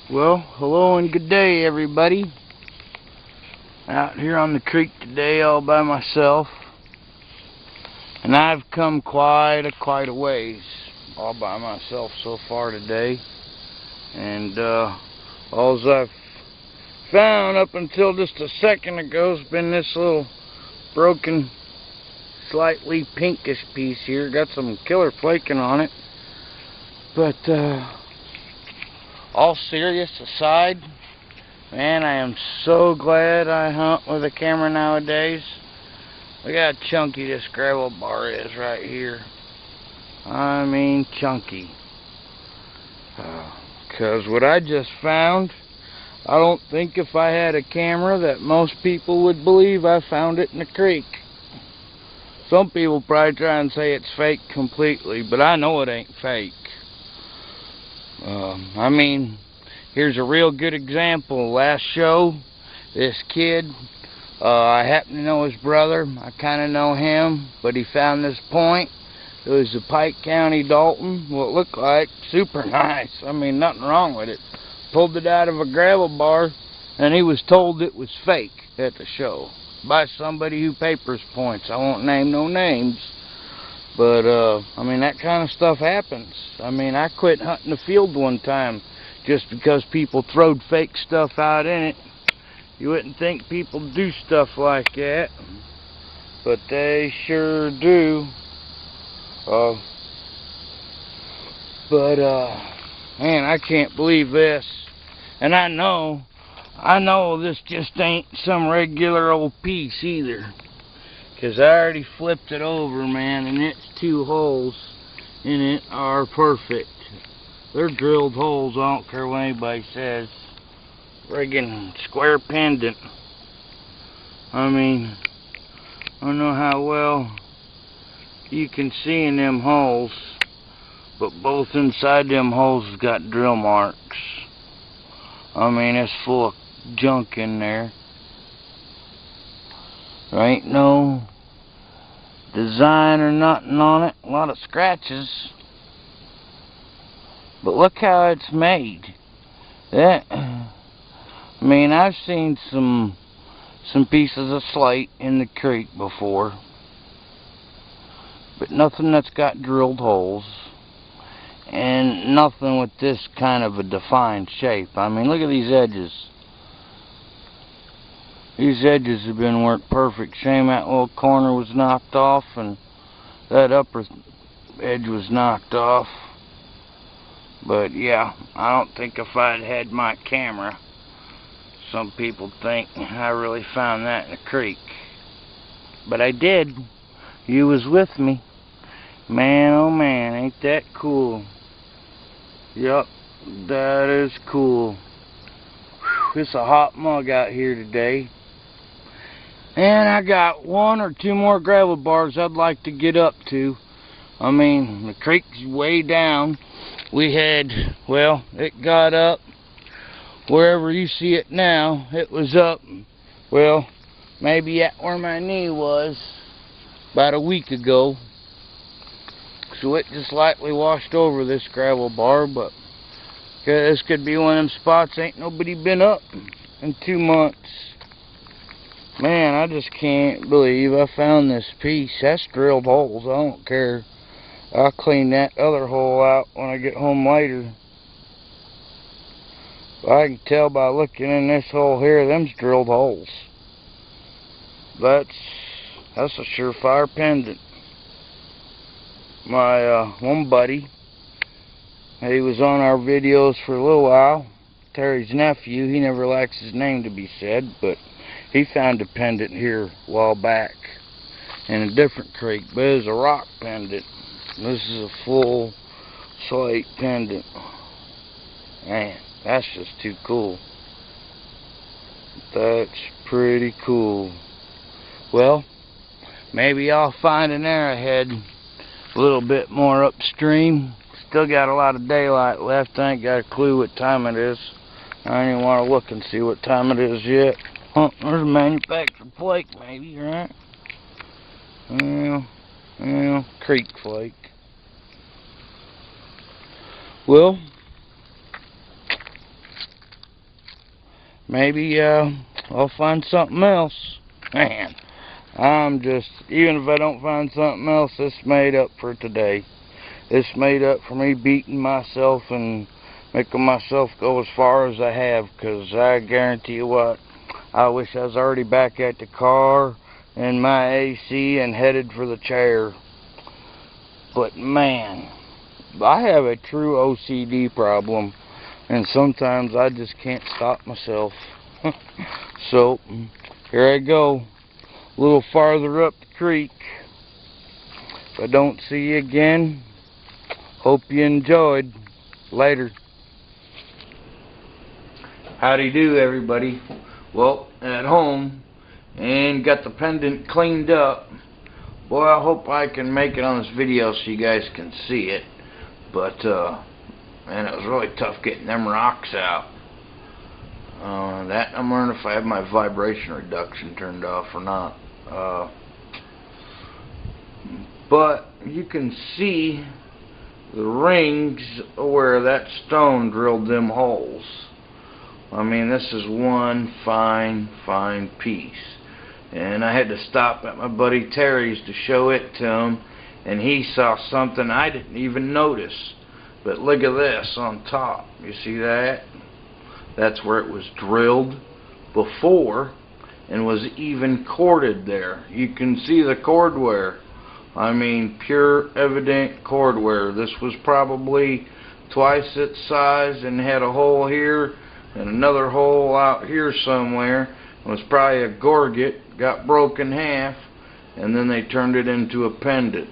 Well, hello and good day, everybody. Out here on the creek today all by myself. And I've come quite a ways all by myself so far today. And all I've found up until just a second ago has been this little broken, slightly pinkish piece here. Got some killer flaking on it. But all serious aside, man, I am so glad I hunt with a camera nowadays. Look how chunky this gravel bar is right here. I mean chunky. Because what I just found, I don't think if I had a camera that most people would believe I found it in the creek. Some people probably try and say it's fake completely, but I know it ain't fake. I mean, here's a real good example. Last show, this kid, I happen to know his brother. I kind of know him, but he found this point. It was a Pike County Dalton. What it looked like super nice. I mean, nothing wrong with it. Pulled it out of a gravel bar, and he was told it was fake at the show by somebody who papers points. I won't name no names. But, I mean, that kind of stuff happens. I mean, I quit hunting the field one time just because people throwed fake stuff out in it. You wouldn't think people do stuff like that, but they sure do. Man, I can't believe this. And I know this just ain't some regular old piece either. Because I already flipped it over, man, and its two holes in it are perfect. They're drilled holes, I don't care what anybody says. Friggin' square pendant. I mean, I don't know how well you can see in them holes, but both inside them holes has got drill marks. I mean, it's full of junk in there. There ain't no design or nothing on it. A lot of scratches. But look how it's made. I mean, I've seen some pieces of slate in the creek before, but nothing that's got drilled holes, and nothing with this kind of a defined shape. I mean, look at these edges. These edges have been worked perfect. Shame that little corner was knocked off and that upper edge was knocked off. But yeah, I don't think if I'd had my camera, some people think I really found that in the creek. But I did. You was with me. Man, oh man, ain't that cool. Yup, that is cool. Whew, it's a hot mug out here today. And I got one or two more gravel bars I'd like to get up to. I mean, the creek's way down. We had, well, it got up. Wherever you see it now, it was up, well, maybe at where my knee was about a week ago. So it just lightly washed over this gravel bar, but this could be one of them spots ain't nobody been up in 2 months. Man, I just can't believe I found this piece. That's drilled holes. I don't care. I'll clean that other hole out when I get home later. But I can tell by looking in this hole here, them's drilled holes. That's a surefire pendant. My one buddy, he was on our videos for a little while. Terry's nephew, he never likes his name to be said, but he found a pendant here a while back in a different creek, but it was a rock pendant. This is a full slate pendant. Man, that's just too cool. That's pretty cool. Well, maybe I'll find an arrowhead a little bit more upstream. Still got a lot of daylight left. I ain't got a clue what time it is. I don't even want to look and see what time it is yet. Oh, there's a manufactured flake maybe, right? Well, creek flake. Well, maybe I'll find something else. Man, I'm just, even if I don't find something else, this made up for today. This made up for me beating myself and making myself go as far as I have, because I guarantee you what, I wish I was already back at the car in my AC and headed for the chair. But man, I have a true OCD problem, and sometimes I just can't stop myself. So, here I go, a little farther up the creek. If I don't see you again, hope you enjoyed. Later. Howdy do, everybody. Well, at home, and got the pendant cleaned up. Boy, I hope I can make it on this video so you guys can see it. But, man, it was really tough getting them rocks out. That I'm wondering if I have my vibration reduction turned off or not. But you can see the rings where that stone drilled them holes. I mean, this is one fine piece. And I had to stop at my buddy Terry's to show it to him, and he saw something I didn't even notice. But look at this on top. You see that? That's where it was drilled before and was even corded there. You can see the cord wear. I mean, pure evident cord wear. This was probably twice its size and had a hole here and another hole out here somewhere. It was probably a Gorget, got broken in half, and then they turned it into a pendant.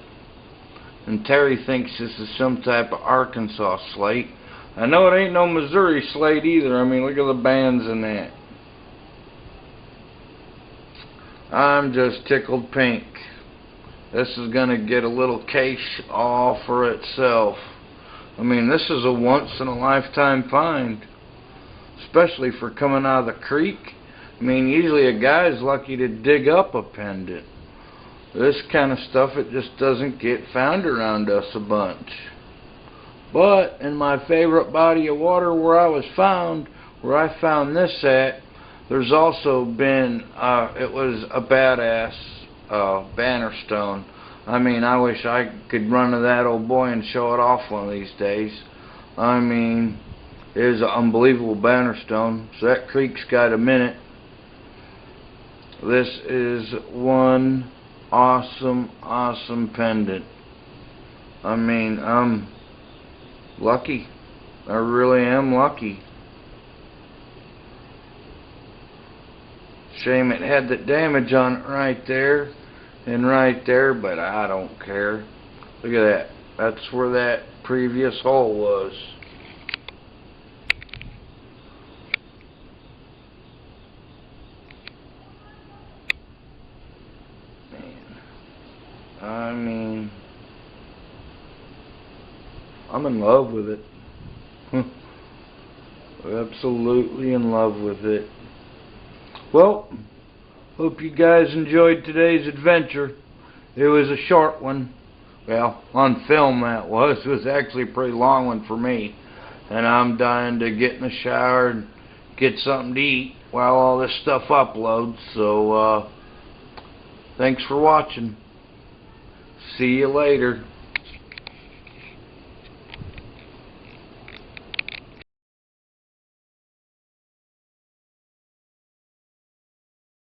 And Terry thinks this is some type of Arkansas slate. I know it ain't no Missouri slate either. I mean, look at the bands in that. I'm just tickled pink. This is gonna get a little case all for itself. I mean, this is a once in a lifetime find, especially for coming out of the creek. I mean, usually a guy's lucky to dig up a pendant. This kind of stuff, it just doesn't get found around us a bunch. But in my favorite body of water where I was found, where I found this at, there's also been, it was a badass banner stone. I mean, I wish I could run to that old boy and show it off one of these days. I mean, it is an unbelievable banner stone. So that creek's got a minute. This is one awesome pendant. I mean, I'm lucky. I really am lucky. Shame it had the damage on it right there and right there, but I don't care. Look at that. That's where that previous hole was. Man, I mean, I'm in love with it. Absolutely in love with it. Well, hope you guys enjoyed today's adventure. It was a short one. Well, on film that was. It was actually a pretty long one for me. And I'm dying to get in the shower and get something to eat while all this stuff uploads. So, thanks for watching. See you later.